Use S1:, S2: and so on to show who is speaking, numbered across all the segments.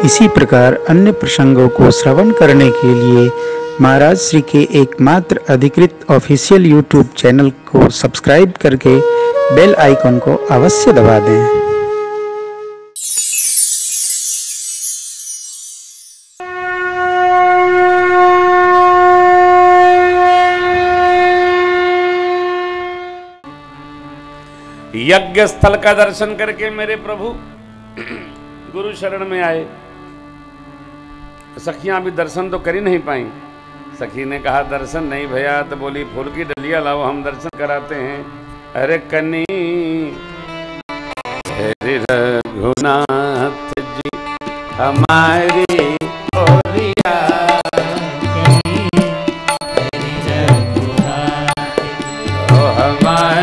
S1: इसी प्रकार अन्य प्रसंगों को श्रवण करने के लिए महाराज श्री के एकमात्र अधिकृत ऑफिशियल यूट्यूब चैनल को सब्सक्राइब करके बेल आइकन को अवश्य दबा दें।
S2: यज्ञ स्थल का दर्शन करके मेरे प्रभु गुरु शरण में आए। सखियां भी दर्शन तो कर ही नहीं पाई। सखी ने कहा दर्शन नहीं भैया, तो बोली फूल की डलिया लाओ, हम दर्शन कराते हैं। अरे कन्नी रघुनाथ जी हमारी ओरिया, हमारी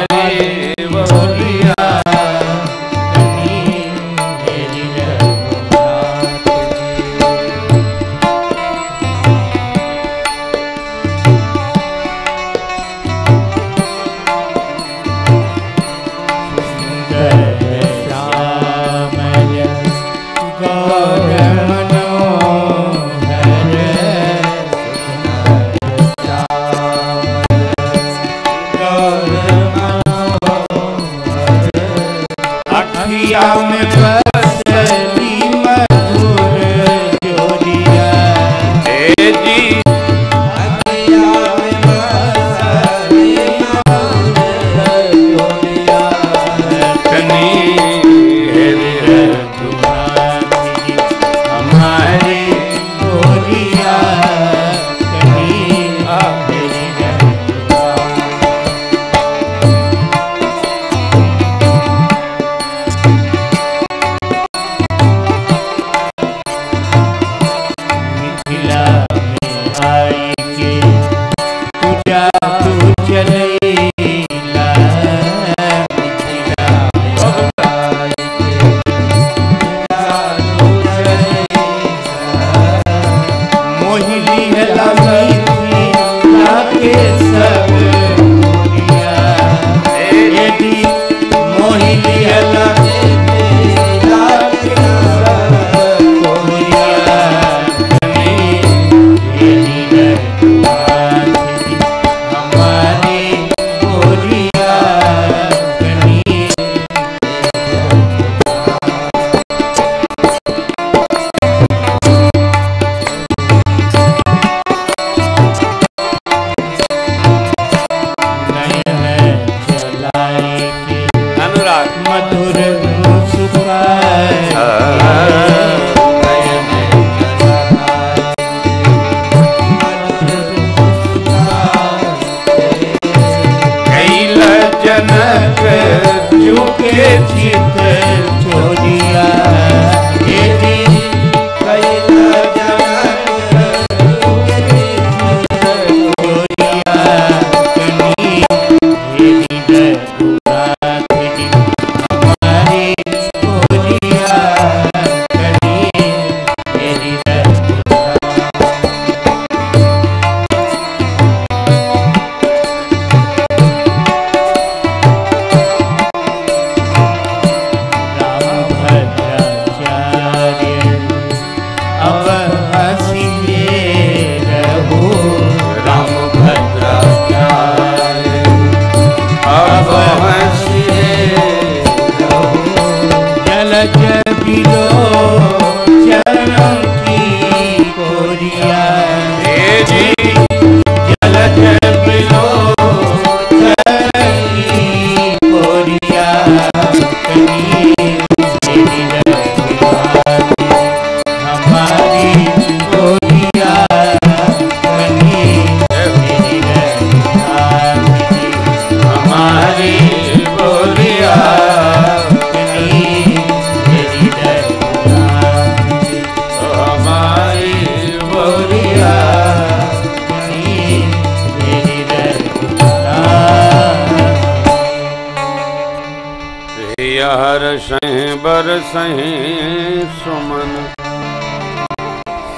S2: बरसहीं सुमन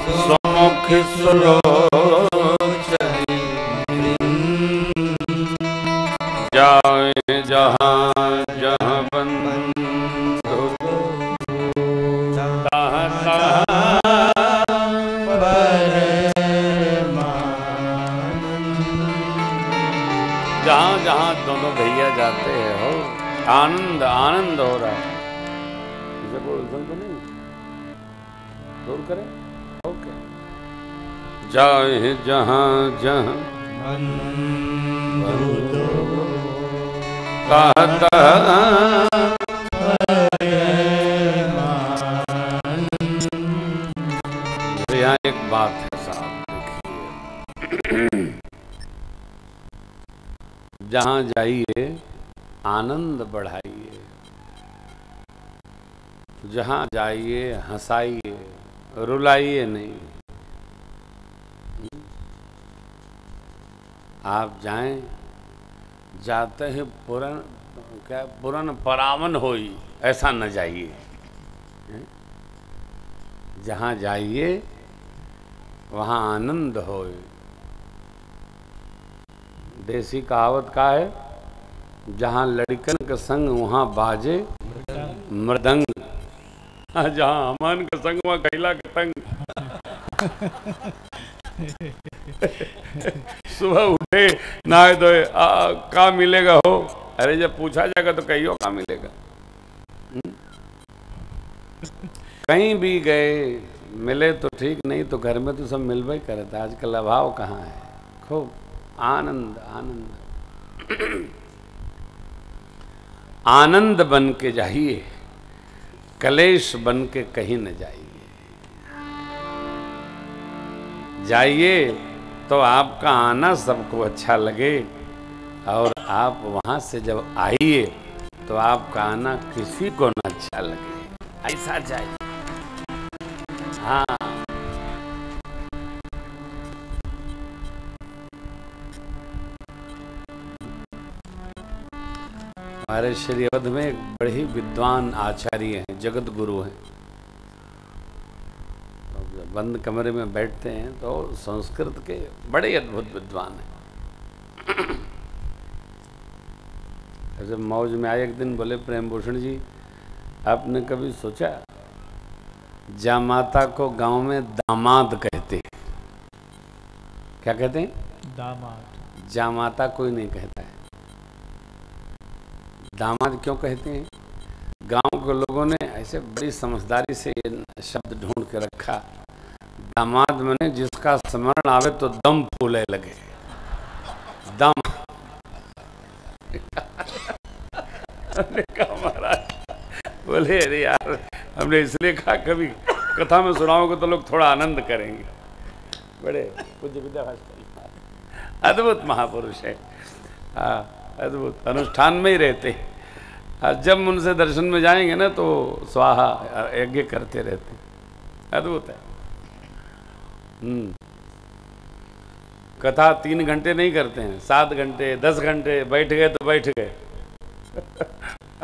S2: सुमुख सुलोचनी, जाए जहाँ जहाँ बंधु आनंद आनंद हो रहा है। इसे कोई उलझन तो नहीं, दूर करें। ओके। जाए जहां जहां कहता यहाँ एक बात है साहब, देखिए, जहां जाइए आनंद बढ़ाइए, जहां जाइए हंसाइए, रुलाइए नहीं। आप जाएं, जाते हैं पुरन परावन होई, ऐसा न जाइए। जहां जाइए वहां आनंद होए। देसी कहावत का है, जहां लड़कन के संग वहां बाजे मृदंग, जहां अमन के संग वहां कैला के तंग। सुबह उठे नहाए धोए, का मिलेगा हो, अरे जब पूछा जाएगा तो कहियो का मिलेगा। कहीं भी गए मिले तो ठीक, नहीं तो घर में तो सब मिलवा ही करे थे। आजकल अभाव कहाँ है, खूब आनंद आनंद। आनंद बन के जाइए, कलेश बन के कहीं न जाइए। जाइए तो आपका आना सबको अच्छा लगे, और आप वहां से जब आइए तो आपका आना किसी को न अच्छा लगे, ऐसा जाइए। हाँ, हमारे श्री अवध में एक बड़े ही विद्वान आचार्य हैं, जगत गुरु हैं। बंद कमरे में बैठते हैं तो संस्कृत के बड़े अद्भुत विद्वान हैं। ऐसे मौज में आए एक दिन, बोले प्रेम भूषण जी, आपने कभी सोचा जामाता को गांव में दामाद कहते हैं? क्या कहते हैं?
S3: दामाद।
S2: जामाता कोई नहीं कहता है, दामाद क्यों कहते हैं? गांव के लोगों ने ऐसे बड़ी समझदारी से ये शब्द ढूंढ के रखा। दामाद मैंने जिसका स्मरण आवे तो दम फूले लगे, दम। हमने कहा महाराज, बोले अरे यार, हमने इसलिए कहा कभी कथा में सुनाओगे तो लोग थोड़ा आनंद करेंगे। बड़े पूज्य विद्याभास्कर अद्भुत महापुरुष है, अद्भुत, अनुष्ठान में ही रहते हैं। जब उनसे दर्शन में जाएंगे ना तो स्वाहा यज्ञ करते रहते, अद्भुत है। कथा 3 घंटे नहीं करते हैं, 7 घंटे 10 घंटे, बैठ गए तो बैठ गए।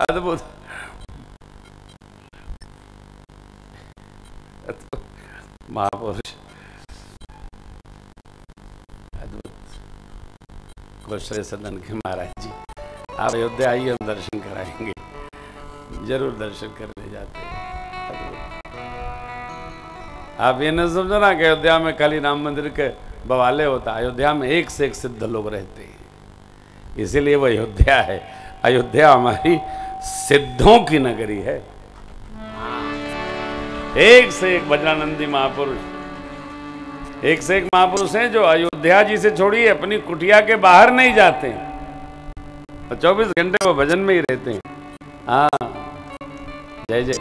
S2: अद्भुत, महापुरुष, अद्भुत। कौशल सदन के महाराज जी, आप अयोध्या आइए, हम दर्शन कराएंगे, जरूर दर्शन करने जाते हैं। आप ये न समझना कि अयोध्या में खाली राम मंदिर के बवाले होता, अयोध्या में एक से एक सिद्ध लोग रहते हैं, इसीलिए वो अयोध्या है। अयोध्या हमारी सिद्धों की नगरी है। एक से एक वज्रानंदी महापुरुष, एक से एक महापुरुष हैं जो अयोध्या जी से छोड़िए अपनी कुटिया के बाहर नहीं जाते हैं, 24 घंटे वो भजन में ही रहते हैं। हाँ, जय जय,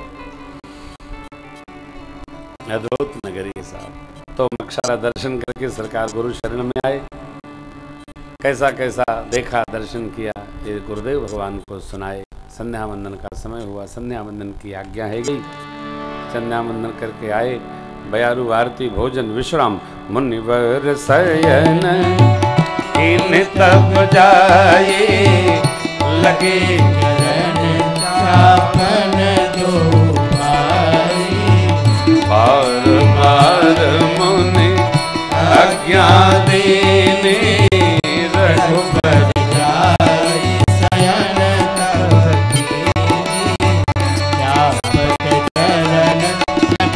S2: अद्भुत नगरी है साहब। तो मक्षारा दर्शन करके सरकार गुरु शरण में आए, कैसा कैसा देखा, दर्शन किया, ये गुरुदेव भगवान को सुनाए। संध्या वंदन का समय हुआ, संध्या वंदन की आज्ञा है गई, संध्या वंदन करके आए। बयारू आरती भोजन विश्राम, मुनिवर शयन इन तब जाए, लगे चरण चापन दो भाई। बार बार मुनि आज्ञा देने, रघुपति जाए शयन तब कीनी। चापत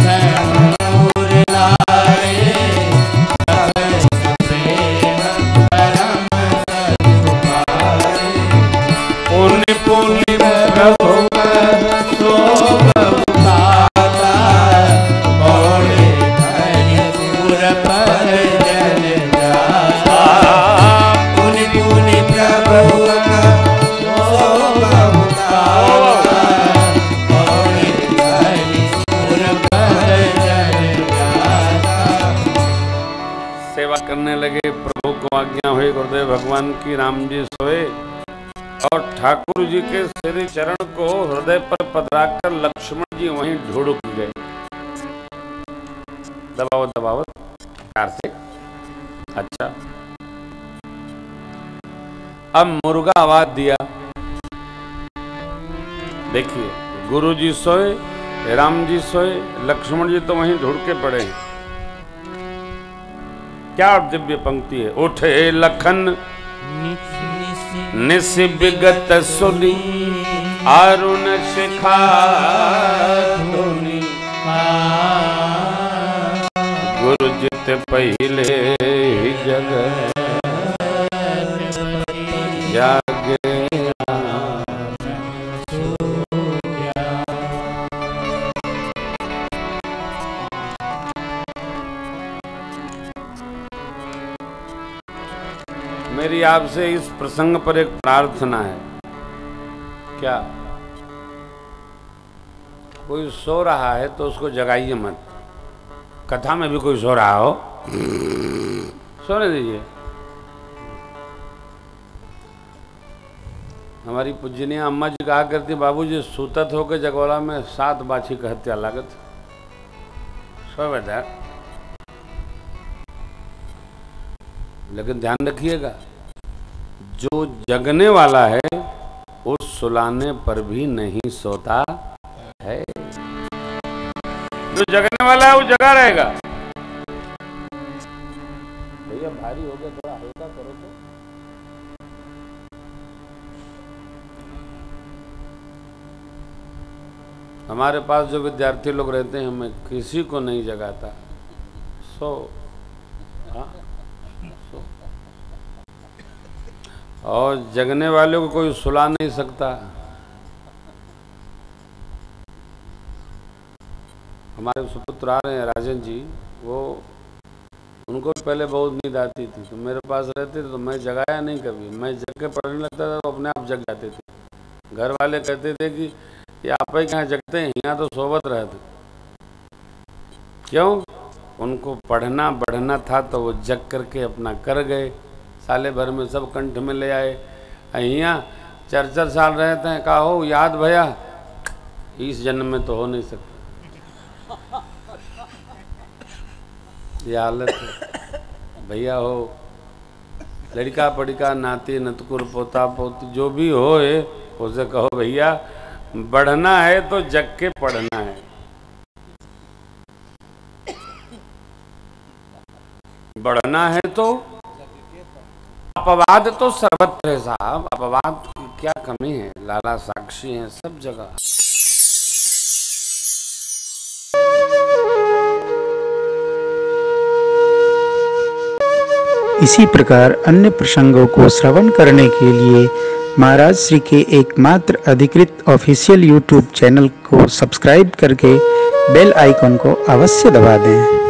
S2: चरण नूर लाए, सब प्रेम परम सद्भाए। पुण्य पुण्य करने लगे। प्रभु को आज्ञा हुई, गुरुदेव भगवान की राम जी सोए और ठाकुर जी के श्री चरण को हृदय पर पधराकर लक्ष्मण जी वहीं ढुड़क गए। दबावत दबावत कार से। अच्छा, अब मुर्गा आवाज दिया। देखिए, गुरु जी सोए, राम जी सोए, लक्ष्मण जी तो वहीं ढूंढ के पड़े हैं। क्या दिव्य पंक्ति है। उठे लखन निस विगत सुनी, अरुण शिखा धुनी, गुरु जित पहिले जग जागे। मेरी आपसे इस प्रसंग पर एक प्रार्थना है। क्या कोई सो रहा है तो उसको जगाइए मत। कथा में भी कोई सो रहा हो, सोने दीजिए। हमारी पूजनीय अम्मा जी कहा करती, बाबूजी सूतत होकर जगोला में 7 बाछी का हत्या लागत। सो बेटा, लेकिन ध्यान रखिएगा, जो जगने वाला है उस सुलाने पर भी नहीं सोता है। जो जगने वाला है वो जगा रहेगा। भैया भारी हो गया, थोड़ा हल्का करो तो। हमारे पास जो विद्यार्थी लोग रहते हैं, मैं किसी को नहीं जगाता। सो और जगने वाले को कोई सुला नहीं सकता। हमारे सुपुत्र आ रहे हैं राजन जी, वो उनको पहले बहुत नींद आती थी, तो मेरे पास रहते थे तो मैं जगाया नहीं कभी। मैं जग के पढ़ने लगता था तो अपने आप जग जाते थे। घर वाले कहते थे कि ये आप ही कहाँ जगते हैं, यहाँ तो सोवत रहते। क्यों? उनको पढ़ना बढ़ना था तो वो जग करके अपना कर गए। साले भर में सब कंठ में ले आए। यहाँ 4-4 साल रहते हैं, कहा हो याद भैया, इस जन्म में तो हो नहीं सकता। ये हालत है भैया। हो लड़का पड़िका नाती नतकुर पोता पोती जो भी हो, उसे कहो भैया बढ़ना है तो जग के पढ़ना है। बढ़ना है तो अपवाद तो सर्वत्र है साहब। अपवाद की क्या कमी है? लाला साक्षी है सब जगह।
S1: इसी प्रकार अन्य प्रसंगों को श्रवण करने के लिए महाराज श्री के एकमात्र अधिकृत ऑफिशियल यूट्यूब चैनल को सब्सक्राइब करके बेल आइकन को अवश्य दबा दें।